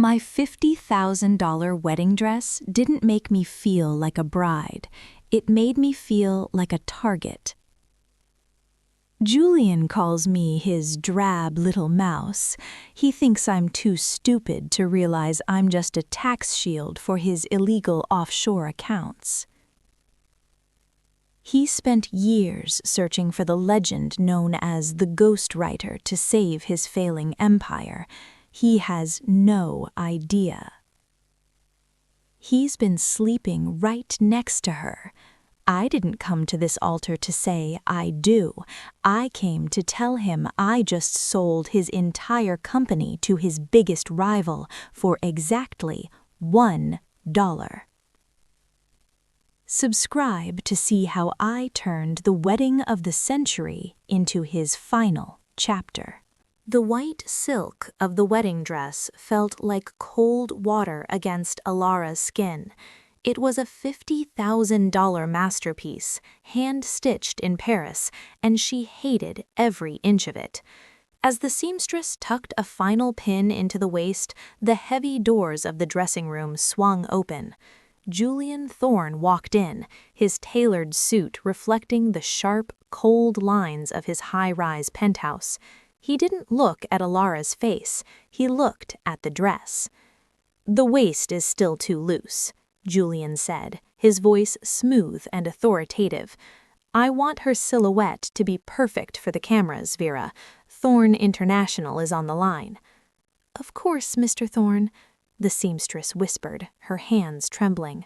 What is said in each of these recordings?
My $50,000 wedding dress didn't make me feel like a bride. It made me feel like a target. Julian calls me his drab little mouse. He thinks I'm too stupid to realize I'm just a tax shield for his illegal offshore accounts. He spent years searching for the legend known as the Ghostwriter to save his failing empire. He has no idea. He's been sleeping right next to her. I didn't come to this altar to say I do. I came to tell him I just sold his entire company to his biggest rival for exactly $1. Subscribe to see how I turned the wedding of the century into his final chapter. The white silk of the wedding dress felt like cold water against Elara's skin. It was a $50,000 masterpiece, hand-stitched in Paris, and she hated every inch of it. As the seamstress tucked a final pin into the waist, the heavy doors of the dressing room swung open. Julian Thorne walked in, his tailored suit reflecting the sharp, cold lines of his high-rise penthouse. He didn't look at Elara's face, he looked at the dress. "The waist is still too loose," Julian said, his voice smooth and authoritative. "I want her silhouette to be perfect for the cameras, Vera. Thorne International is on the line." "Of course, Mr. Thorne," the seamstress whispered, her hands trembling.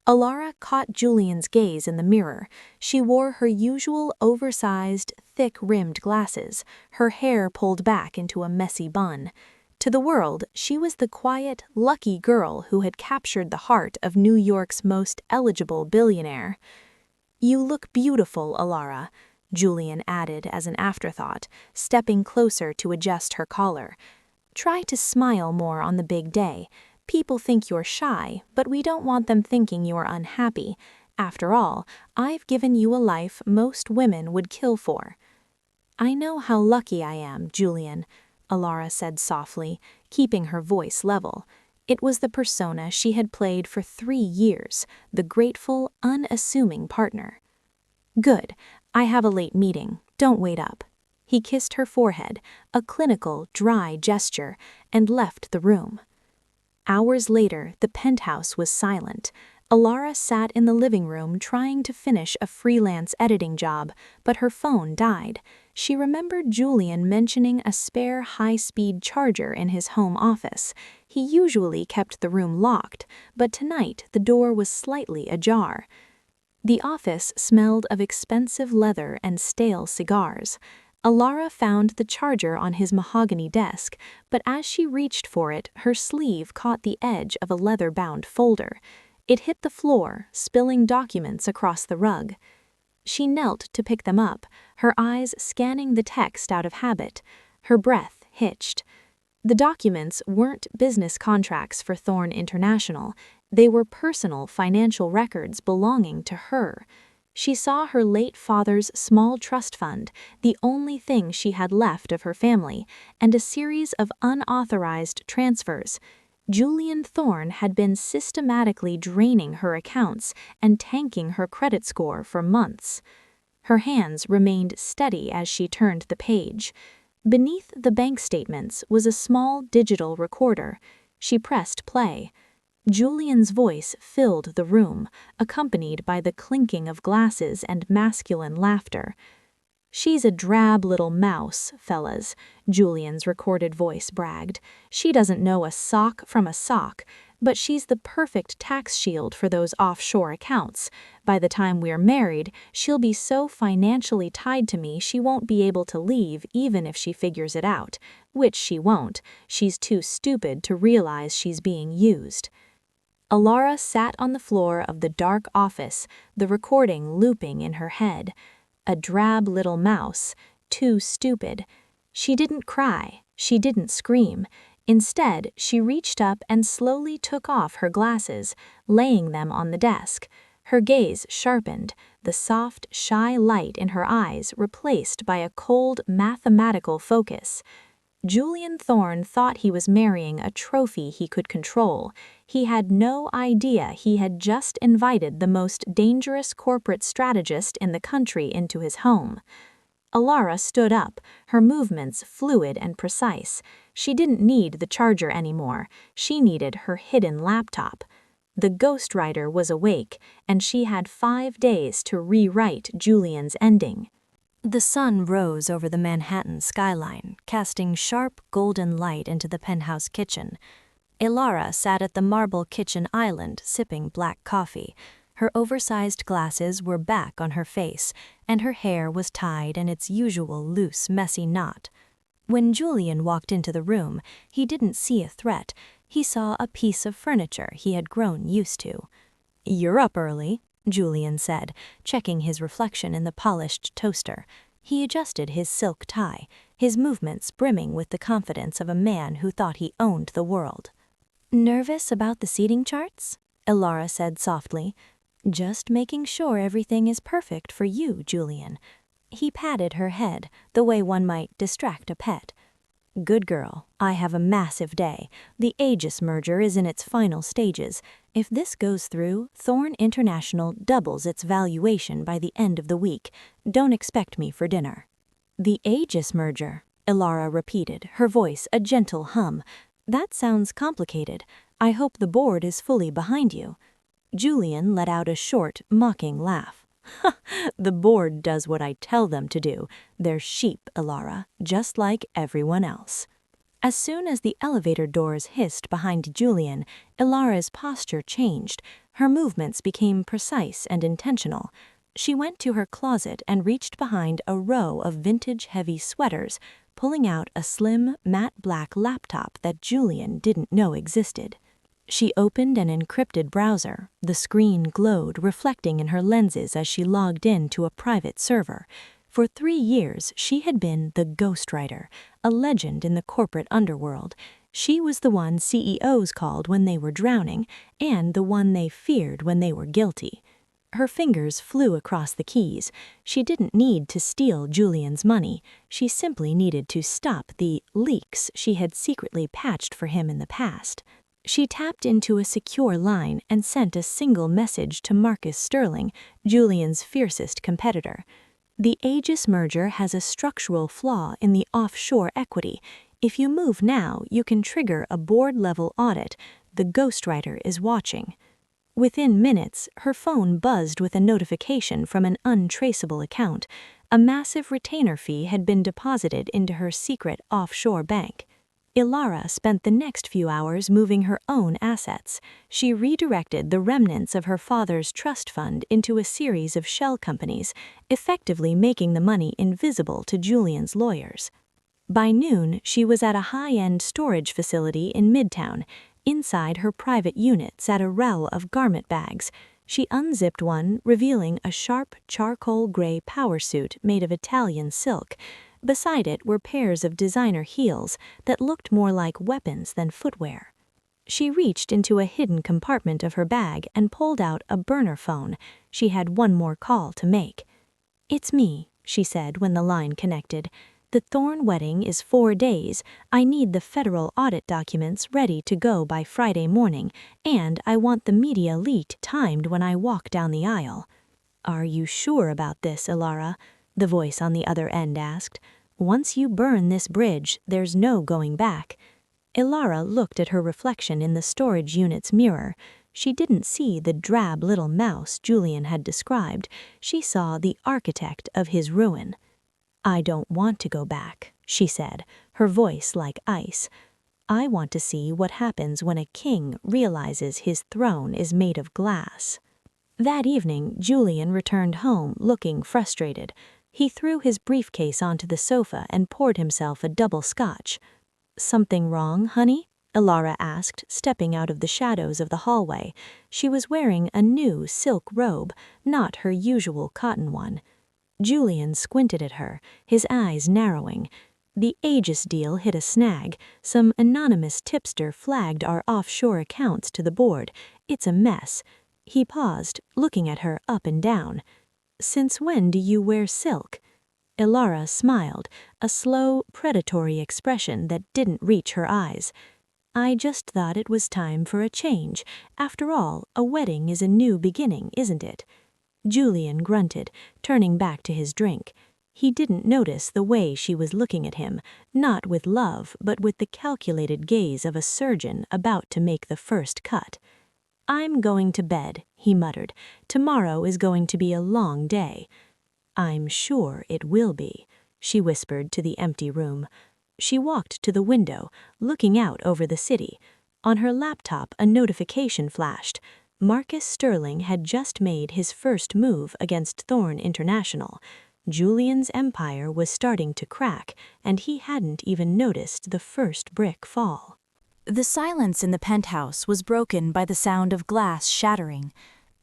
Elara caught Julian's gaze in the mirror. She wore her usual oversized, thick-rimmed glasses, her hair pulled back into a messy bun. To the world, she was the quiet, lucky girl who had captured the heart of New York's most eligible billionaire. "You look beautiful, Elara," Julian added as an afterthought, stepping closer to adjust her collar. "Try to smile more on the big day. People think you're shy, but we don't want them thinking you're unhappy. After all, I've given you a life most women would kill for." "I know how lucky I am, Julian," Elara said softly, keeping her voice level. It was the persona she had played for 3 years, the grateful, unassuming partner. "Good. I have a late meeting. Don't wait up." He kissed her forehead, a clinical, dry gesture, and left the room. Hours later, the penthouse was silent. Elara sat in the living room trying to finish a freelance editing job, but her phone died. She remembered Julian mentioning a spare high-speed charger in his home office. He usually kept the room locked, but tonight the door was slightly ajar. The office smelled of expensive leather and stale cigars. Elara found the charger on his mahogany desk, but as she reached for it, her sleeve caught the edge of a leather-bound folder. It hit the floor, spilling documents across the rug. She knelt to pick them up, her eyes scanning the text out of habit. Her breath hitched. The documents weren't business contracts for Thorne International. They were personal financial records belonging to her. She saw her late father's small trust fund, the only thing she had left of her family, and a series of unauthorized transfers. Julian Thorne had been systematically draining her accounts and tanking her credit score for months. Her hands remained steady as she turned the page. Beneath the bank statements was a small digital recorder. She pressed play. Julian's voice filled the room, accompanied by the clinking of glasses and masculine laughter. "She's a drab little mouse, fellas," Julian's recorded voice bragged. "She doesn't know a sock from a sock, but she's the perfect tax shield for those offshore accounts. By the time we're married, she'll be so financially tied to me she won't be able to leave even if she figures it out, which she won't. She's too stupid to realize she's being used." Elara sat on the floor of the dark office, the recording looping in her head. A drab little mouse, too stupid. She didn't cry, she didn't scream. Instead, she reached up and slowly took off her glasses, laying them on the desk. Her gaze sharpened, the soft, shy light in her eyes replaced by a cold, mathematical focus. Julian Thorne thought he was marrying a trophy he could control. He had no idea he had just invited the most dangerous corporate strategist in the country into his home. Elara stood up, her movements fluid and precise. She didn't need the charger anymore. She needed her hidden laptop. The ghostwriter was awake, and she had 5 days to rewrite Julian's ending. The sun rose over the Manhattan skyline, casting sharp golden light into the penthouse kitchen. Elara sat at the marble kitchen island sipping black coffee. Her oversized glasses were back on her face, and her hair was tied in its usual loose, messy knot. When Julian walked into the room, he didn't see a threat. He saw a piece of furniture he had grown used to. "You're up early," Julian said, checking his reflection in the polished toaster. He adjusted his silk tie, his movements brimming with the confidence of a man who thought he owned the world. "Nervous about the seating charts?" Elara said softly. "Just making sure everything is perfect for you, Julian." He patted her head, the way one might distract a pet. "Good girl, I have a massive day. The Aegis merger is in its final stages. If this goes through, Thorne International doubles its valuation by the end of the week. Don't expect me for dinner." "The Aegis merger," Elara repeated, her voice a gentle hum. "That sounds complicated. I hope the board is fully behind you." Julian let out a short, mocking laugh. "The board does what I tell them to do. They're sheep, Elara, just like everyone else." As soon as the elevator doors hissed behind Julian, Elara's posture changed. Her movements became precise and intentional. She went to her closet and reached behind a row of vintage heavy sweaters, pulling out a slim, matte black laptop that Julian didn't know existed. She opened an encrypted browser. The screen glowed, reflecting in her lenses as she logged in to a private server. For 3 years, she had been the ghostwriter, a legend in the corporate underworld. She was the one CEOs called when they were drowning, and the one they feared when they were guilty. Her fingers flew across the keys. She didn't need to steal Julian's money. She simply needed to stop the leaks she had secretly patched for him in the past. She tapped into a secure line and sent a single message to Marcus Sterling, Julian's fiercest competitor. "The Aegis merger has a structural flaw in the offshore equity. If you move now, you can trigger a board-level audit. The ghostwriter is watching." Within minutes, her phone buzzed with a notification from an untraceable account. A massive retainer fee had been deposited into her secret offshore bank. Elara spent the next few hours moving her own assets. She redirected the remnants of her father's trust fund into a series of shell companies, effectively making the money invisible to Julian's lawyers. By noon, she was at a high-end storage facility in Midtown. Inside her private unit sat a row of garment bags. She unzipped one, revealing a sharp charcoal gray power suit made of Italian silk. Beside it were pairs of designer heels that looked more like weapons than footwear. She reached into a hidden compartment of her bag and pulled out a burner phone. She had one more call to make. "It's me," she said when the line connected. "The Thorne wedding is 4 days. I need the federal audit documents ready to go by Friday morning, and I want the media leak timed when I walk down the aisle." "Are you sure about this, Elara?" the voice on the other end asked. "Once you burn this bridge, there's no going back." Elara looked at her reflection in the storage unit's mirror. She didn't see the drab little mouse Julian had described. She saw the architect of his ruin. "I don't want to go back," she said, her voice like ice. "I want to see what happens when a king realizes his throne is made of glass." That evening, Julian returned home looking frustrated. He threw his briefcase onto the sofa and poured himself a double scotch. "Something wrong, honey?" Elara asked, stepping out of the shadows of the hallway. She was wearing a new silk robe, not her usual cotton one. Julian squinted at her, his eyes narrowing. "The Aegis deal hit a snag. Some anonymous tipster flagged our offshore accounts to the board. It's a mess." He paused, looking at her up and down. "Since when do you wear silk?" Elara smiled, a slow, predatory expression that didn't reach her eyes. I just thought it was time for a change. After all, a wedding is a new beginning, isn't it? Julian grunted, turning back to his drink. He didn't notice the way she was looking at him, not with love, but with the calculated gaze of a surgeon about to make the first cut. "I'm going to bed," he muttered. "Tomorrow is going to be a long day." "I'm sure it will be," she whispered to the empty room. She walked to the window, looking out over the city. On her laptop, a notification flashed. Marcus Sterling had just made his first move against Thorne International. Julian's empire was starting to crack, and he hadn't even noticed the first brick fall. The silence in the penthouse was broken by the sound of glass shattering.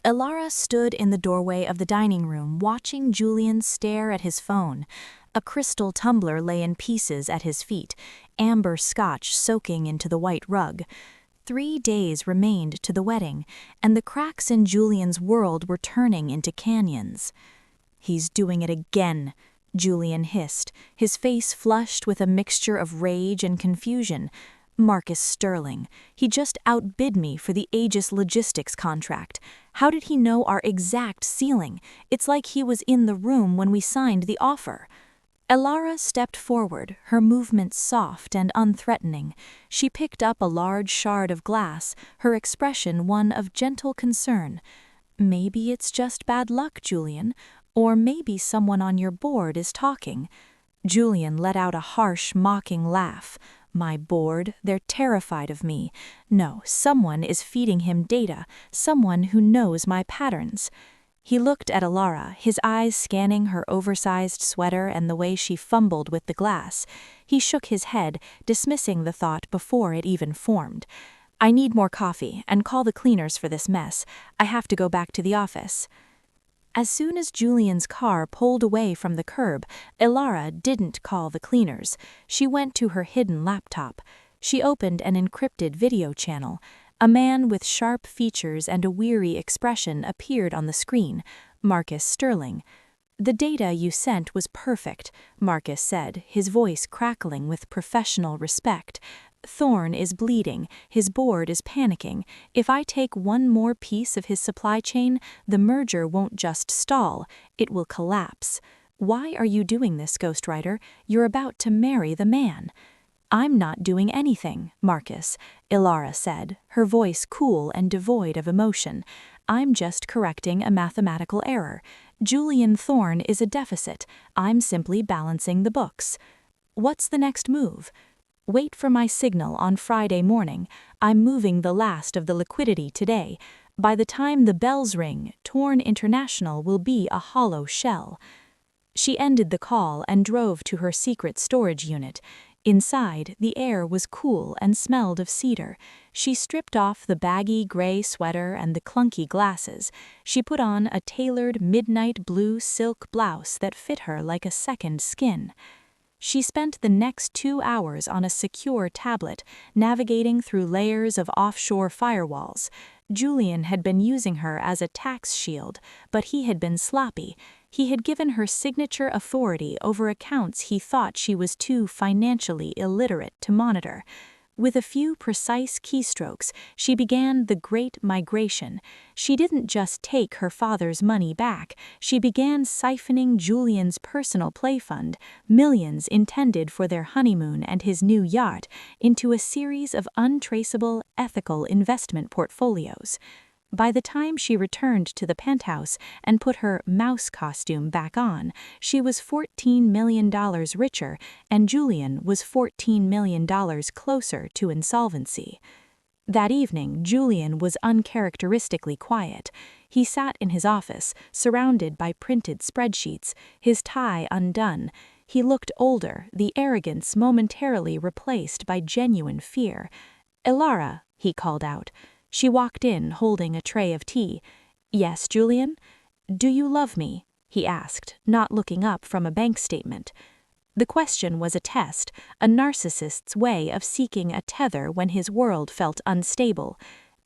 Elara stood in the doorway of the dining room, watching Julian stare at his phone. A crystal tumbler lay in pieces at his feet, amber scotch soaking into the white rug. 3 days remained to the wedding, and the cracks in Julian's world were turning into canyons. "He's doing it again," Julian hissed, his face flushed with a mixture of rage and confusion. "Marcus Sterling. He just outbid me for the Aegis Logistics contract. How did he know our exact ceiling? It's like he was in the room when we signed the offer." Elara stepped forward, her movements soft and unthreatening. She picked up a large shard of glass, her expression one of gentle concern. "Maybe it's just bad luck, Julian. Or maybe someone on your board is talking." Julian let out a harsh, mocking laugh. "My board, they're terrified of me. No, someone is feeding him data, someone who knows my patterns." He looked at Elara, his eyes scanning her oversized sweater and the way she fumbled with the glass. He shook his head, dismissing the thought before it even formed. "I need more coffee, and call the cleaners for this mess. I have to go back to the office." As soon as Julian's car pulled away from the curb, Elara didn't call the cleaners. She went to her hidden laptop. She opened an encrypted video channel. A man with sharp features and a weary expression appeared on the screen. "Marcus Sterling." "The data you sent was perfect," Marcus said, his voice crackling with professional respect. "Thorne is bleeding, his board is panicking. If I take one more piece of his supply chain, the merger won't just stall, it will collapse. Why are you doing this, Ghostwriter? You're about to marry the man." "I'm not doing anything, Marcus," Elara said, her voice cool and devoid of emotion. "I'm just correcting a mathematical error. Julian Thorne is a deficit. I'm simply balancing the books." "What's the next move?" "Wait for my signal on Friday morning. I'm moving the last of the liquidity today. By the time the bells ring, Thorne International will be a hollow shell." She ended the call and drove to her secret storage unit. Inside, the air was cool and smelled of cedar. She stripped off the baggy gray sweater and the clunky glasses. She put on a tailored midnight blue silk blouse that fit her like a second skin. She spent the next 2 hours on a secure tablet, navigating through layers of offshore firewalls. Julian had been using her as a tax shield, but he had been sloppy. He had given her signature authority over accounts he thought she was too financially illiterate to monitor. With a few precise keystrokes, she began the Great Migration. She didn't just take her father's money back, she began siphoning Julian's personal play fund, millions intended for their honeymoon and his new yacht, into a series of untraceable, ethical investment portfolios. By the time she returned to the penthouse and put her mouse costume back on, she was $14 million richer, and Julian was $14 million closer to insolvency. That evening, Julian was uncharacteristically quiet. He sat in his office, surrounded by printed spreadsheets, his tie undone. He looked older, the arrogance momentarily replaced by genuine fear. "Elara," he called out. She walked in, holding a tray of tea. "Yes, Julian?" "Do you love me?" he asked, not looking up from a bank statement. The question was a test, a narcissist's way of seeking a tether when his world felt unstable.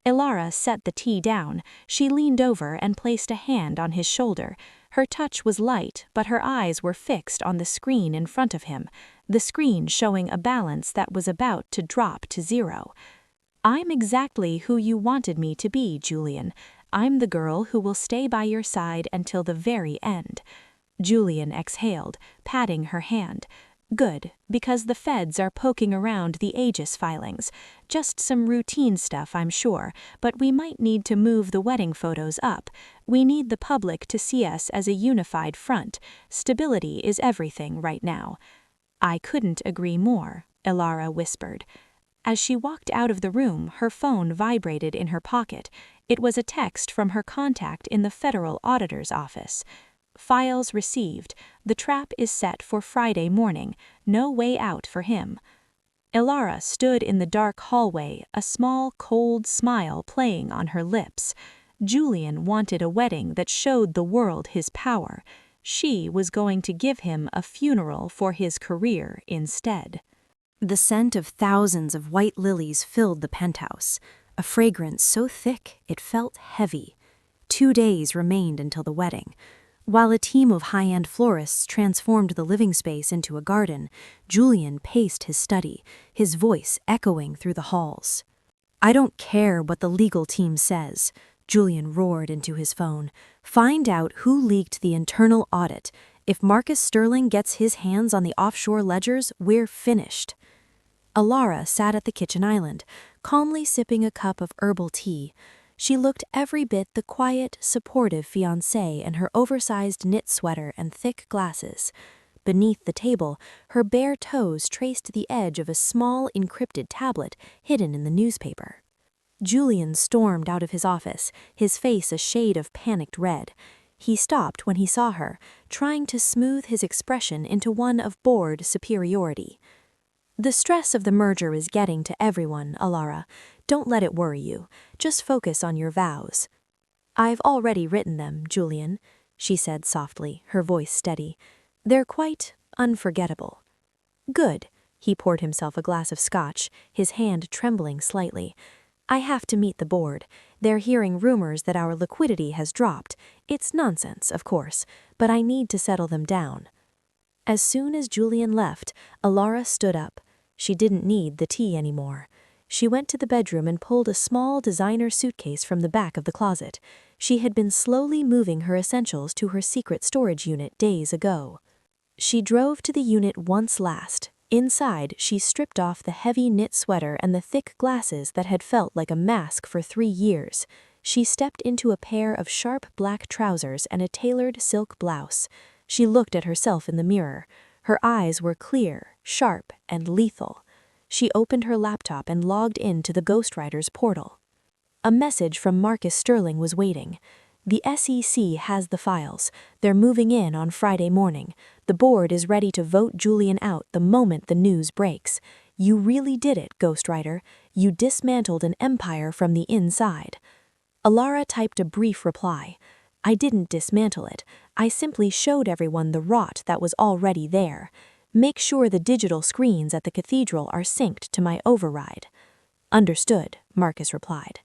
Elara set the tea down. She leaned over and placed a hand on his shoulder. Her touch was light, but her eyes were fixed on the screen in front of him, the screen showing a balance that was about to drop to zero. "I'm exactly who you wanted me to be, Julian. I'm the girl who will stay by your side until the very end." Julian exhaled, patting her hand. "Good, because the feds are poking around the Aegis filings. Just some routine stuff, I'm sure, but we might need to move the wedding photos up. We need the public to see us as a unified front. Stability is everything right now." "I couldn't agree more," Elara whispered. As she walked out of the room, her phone vibrated in her pocket. It was a text from her contact in the federal auditor's office. "Files received. The trap is set for Friday morning. No way out for him." Elara stood in the dark hallway, a small, cold smile playing on her lips. Julian wanted a wedding that showed the world his power. She was going to give him a funeral for his career instead. The scent of thousands of white lilies filled the penthouse, a fragrance so thick it felt heavy. 2 days remained until the wedding. While a team of high-end florists transformed the living space into a garden, Julian paced his study, his voice echoing through the halls. "I don't care what the legal team says," Julian roared into his phone. "Find out who leaked the internal audit. If Marcus Sterling gets his hands on the offshore ledgers, we're finished." Elara sat at the kitchen island, calmly sipping a cup of herbal tea. She looked every bit the quiet, supportive fiancée in her oversized knit sweater and thick glasses. Beneath the table, her bare toes traced the edge of a small, encrypted tablet hidden in the newspaper. Julian stormed out of his office, his face a shade of panicked red. He stopped when he saw her, trying to smooth his expression into one of bored superiority. "The stress of the merger is getting to everyone, Elara. Don't let it worry you. Just focus on your vows." "I've already written them, Julian," she said softly, her voice steady. "They're quite unforgettable." "Good." He poured himself a glass of scotch, his hand trembling slightly. "I have to meet the board. They're hearing rumors that our liquidity has dropped. It's nonsense, of course, but I need to settle them down." As soon as Julian left, Elara stood up. She didn't need the tea anymore. She went to the bedroom and pulled a small designer suitcase from the back of the closet. She had been slowly moving her essentials to her secret storage unit days ago. She drove to the unit once last. Inside, she stripped off the heavy knit sweater and the thick glasses that had felt like a mask for 3 years. She stepped into a pair of sharp black trousers and a tailored silk blouse. She looked at herself in the mirror. Her eyes were clear, sharp, and lethal. She opened her laptop and logged into the Ghostwriter's portal. A message from Marcus Sterling was waiting. "The SEC has the files. They're moving in on Friday morning. The board is ready to vote Julian out the moment the news breaks. You really did it, Ghostwriter. You dismantled an empire from the inside." Elara typed a brief reply. "I didn't dismantle it. I simply showed everyone the rot that was already there. Make sure the digital screens at the cathedral are synced to my override." "Understood," Marcus replied.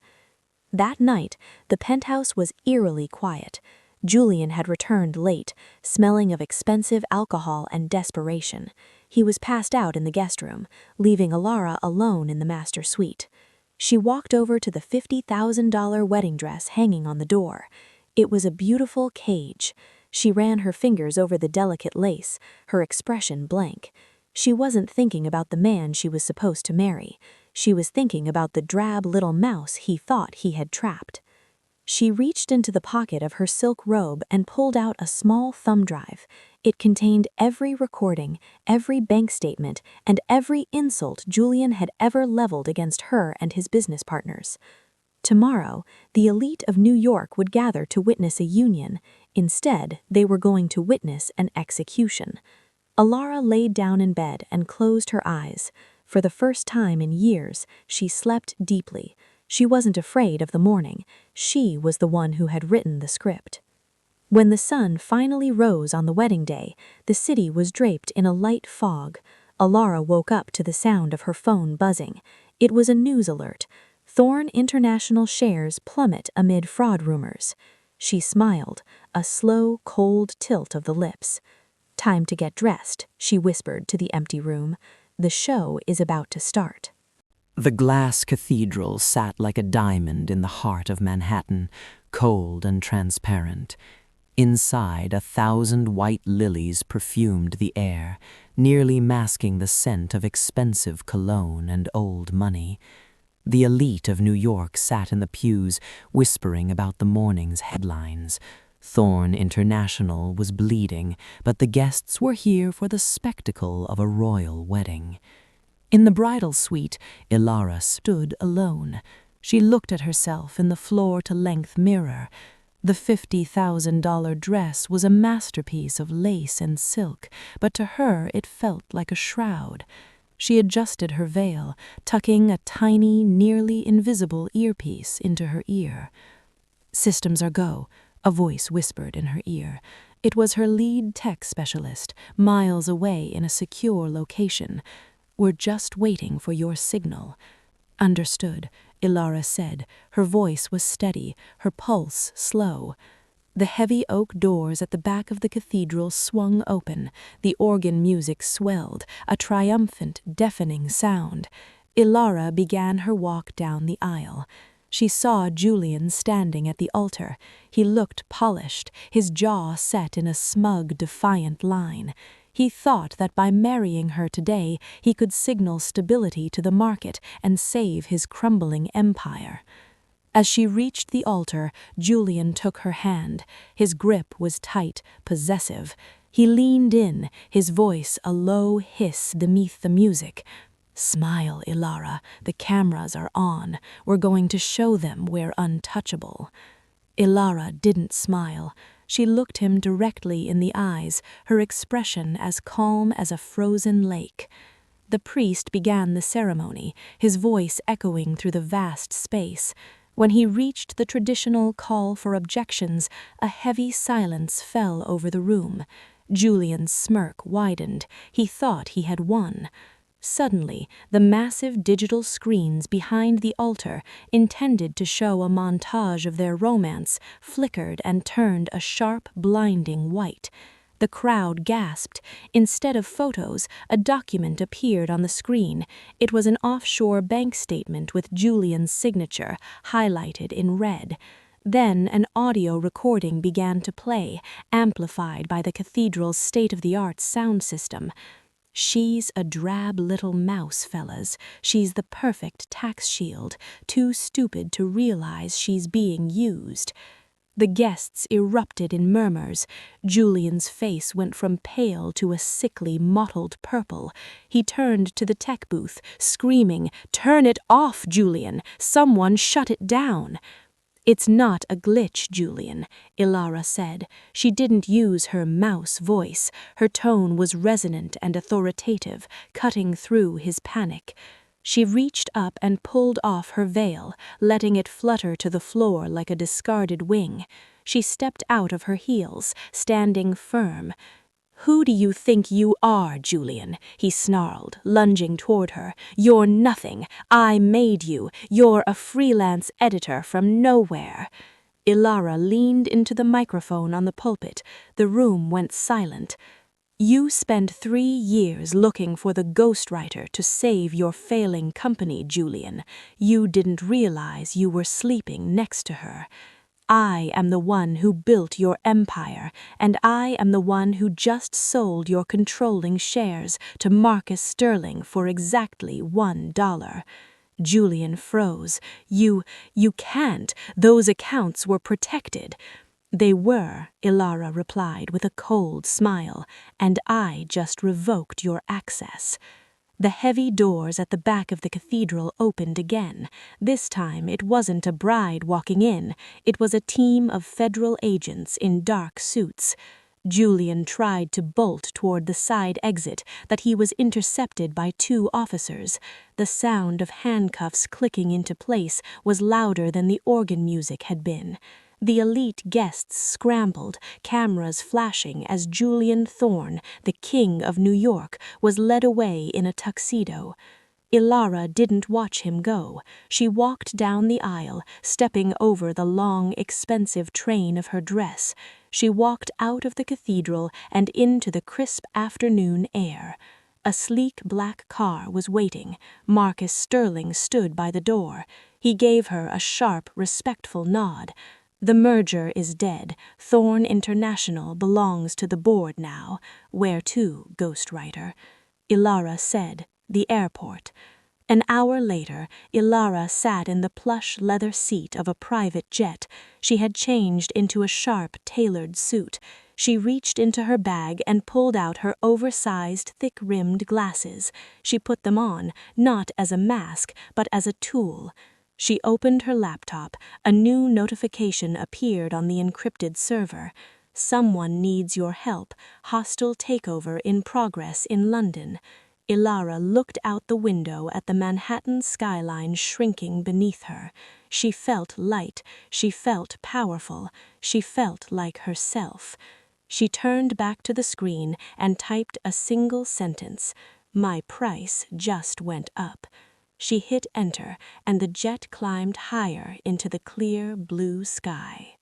That night, the penthouse was eerily quiet. Julian had returned late, smelling of expensive alcohol and desperation. He was passed out in the guest room, leaving Elara alone in the master suite. She walked over to the $50,000 wedding dress hanging on the door. It was a beautiful cage. She ran her fingers over the delicate lace, her expression blank. She wasn't thinking about the man she was supposed to marry. She was thinking about the drab little mouse he thought he had trapped. She reached into the pocket of her silk robe and pulled out a small thumb drive. It contained every recording, every bank statement, and every insult Julian had ever leveled against her and his business partners. Tomorrow, the elite of New York would gather to witness a union. Instead, they were going to witness an execution. Elara laid down in bed and closed her eyes. For the first time in years, she slept deeply. She wasn't afraid of the morning. She was the one who had written the script. When the sun finally rose on the wedding day, the city was draped in a light fog. Elara woke up to the sound of her phone buzzing. It was a news alert. Thorne International shares plummet amid fraud rumors. She smiled, a slow, cold tilt of the lips. "Time to get dressed," she whispered to the empty room. "The show is about to start." The glass cathedral sat like a diamond in the heart of Manhattan, cold and transparent. Inside, 1,000 white lilies perfumed the air, nearly masking the scent of expensive cologne and old money. The elite of New York sat in the pews, whispering about the morning's headlines. Thorne International was bleeding, but the guests were here for the spectacle of a royal wedding. In the bridal suite, Elara stood alone. She looked at herself in the floor-to-length mirror. The $50,000 dress was a masterpiece of lace and silk, but to her it felt like a shroud. She adjusted her veil, tucking a tiny, nearly invisible earpiece into her ear. "Systems are go," a voice whispered in her ear. It was her lead tech specialist, miles away in a secure location. "We're just waiting for your signal." "Understood," Elara said. Her voice was steady, her pulse slow. The heavy oak doors at the back of the cathedral swung open. The organ music swelled, a triumphant, deafening sound. Elara began her walk down the aisle. She saw Julian standing at the altar. He looked polished, his jaw set in a smug, defiant line. He thought that by marrying her today, he could signal stability to the market and save his crumbling empire. As she reached the altar, Julian took her hand. His grip was tight, possessive. He leaned in, his voice a low hiss beneath the music. "Smile, Elara. The cameras are on. We're going to show them we're untouchable." Elara didn't smile. She looked him directly in the eyes, her expression as calm as a frozen lake. The priest began the ceremony, his voice echoing through the vast space. When he reached the traditional call for objections, a heavy silence fell over the room. Julian's smirk widened. He thought he had won. Suddenly, the massive digital screens behind the altar, intended to show a montage of their romance, flickered and turned a sharp, blinding white. The crowd gasped. Instead of photos, a document appeared on the screen. It was an offshore bank statement with Julian's signature, highlighted in red. Then an audio recording began to play, amplified by the cathedral's state-of-the-art sound system. "She's a drab little mouse, fellas. She's the perfect tax shield, too stupid to realize she's being used." The guests erupted in murmurs. Julian's face went from pale to a sickly, mottled purple. He turned to the tech booth, screaming, "Turn it off, Julian! Someone shut it down!" "It's not a glitch, Julian," Elara said. She didn't use her mouse voice. Her tone was resonant and authoritative, cutting through his panic. She reached up and pulled off her veil, letting it flutter to the floor like a discarded wing. She stepped out of her heels, standing firm. "Who do you think you are, Julian?" he snarled, lunging toward her. "You're nothing. I made you. You're a freelance editor from nowhere." Elara leaned into the microphone on the pulpit. The room went silent. "You spent 3 years looking for the ghostwriter to save your failing company, Julian. You didn't realize you were sleeping next to her. I am the one who built your empire, and I am the one who just sold your controlling shares to Marcus Sterling for exactly $1. Julian froze. You can't. Those accounts were protected." "They were," Elara replied with a cold smile, "and I just revoked your access." The heavy doors at the back of the cathedral opened again. This time it wasn't a bride walking in. It was a team of federal agents in dark suits. Julian tried to bolt toward the side exit, but he was intercepted by 2 officers. The sound of handcuffs clicking into place was louder than the organ music had been. The elite guests scrambled, cameras flashing as Julian Thorne, the King of New York, was led away in a tuxedo. Elara didn't watch him go. She walked down the aisle, stepping over the long, expensive train of her dress. She walked out of the cathedral and into the crisp afternoon air. A sleek black car was waiting. Marcus Sterling stood by the door. He gave her a sharp, respectful nod. The merger is dead. Thorne International belongs to the board now. Where to, Ghostwriter? Elara said, the airport. An hour later, Elara sat in the plush leather seat of a private jet. She had changed into a sharp, tailored suit. She reached into her bag and pulled out her oversized, thick-rimmed glasses. She put them on, not as a mask, but as a tool. She opened her laptop. A new notification appeared on the encrypted server. Someone needs your help. Hostile takeover in progress in London. Elara looked out the window at the Manhattan skyline shrinking beneath her. She felt light. She felt powerful. She felt like herself. She turned back to the screen and typed a single sentence. My price just went up. She hit enter, and the jet climbed higher into the clear blue sky.